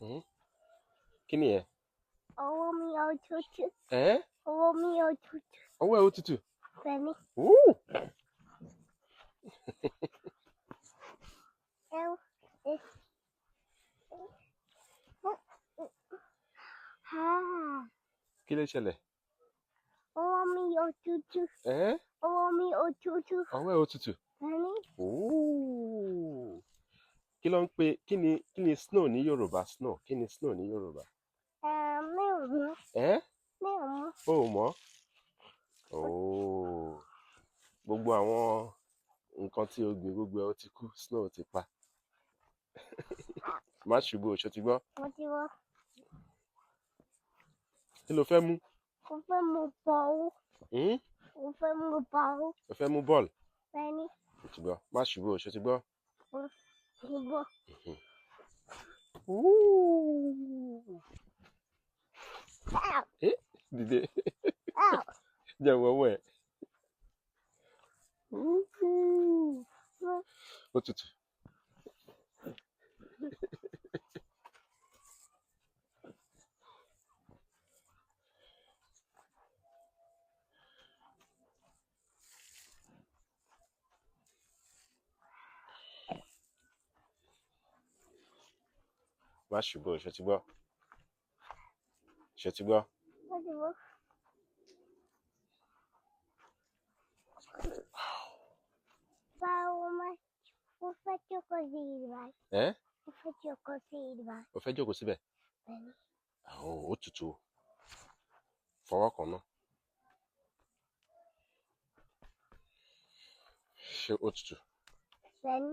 Mhm. Kí ni ẹ̀? Ọwọ́ mi òtútù. Ẹ́ Ọwọ́ mi òtútù. ọwọ́ ẹ̀ ó tutù. Bẹ́ẹ̀ni. Ooh. Kí ló ṣẹlẹ̀? Ọwọ́ mi òtútù. Ẹ́ Ọwọ́ mi òtútù. ọwọ́ ẹ̀ ó tutù. Bẹ́ẹ̀ni. Ooh. Kí ló ń pè kí ni snow ní Yorùbá? Snow kí ni snow ní Yorùbá? Mi ò mọ̀. Ẹ́ Mi ò mọ̀. o ò mọ̀? Ooh. Gbogbo àwọn nǹkan tí o gbìn gbogbo ẹ̀ ó ti kú, snow ti pa. Má ṣubú o, ṣó ti gbọ́? Mo ti wọ́. Kí lo fẹ́ mú? Mo fẹ́ mu bọ́ọ̀lù. Mo fẹ́ mu bọ́ọ̀lù. O fẹ́ mú bọ́ọ̀lù? Bẹ́ẹ̀ni. Ṣó ti gbọ́? Má ṣubú o, ṣó ti gbọ́? Mo ti gbọ́. Ooh. Dìde. Jẹ́ wọ́wọ́ ẹ̀. Ó tutù. Má ṣubú o, ṣó ti gbọ́? Ṣó ti gbọ́? Mo ti gbọ́. Báwo máa mo fẹ́ jókòó sí ìgbà? Ẹ́ Mo fẹ́ jókòó sí ìgbà. o fẹ́ jókòó síbẹ̀? Bẹ́ẹ̀ni. Ó tutù o. Fọwọ́ kan náà. Ṣé ó tutù? Bẹ́ẹ̀ni.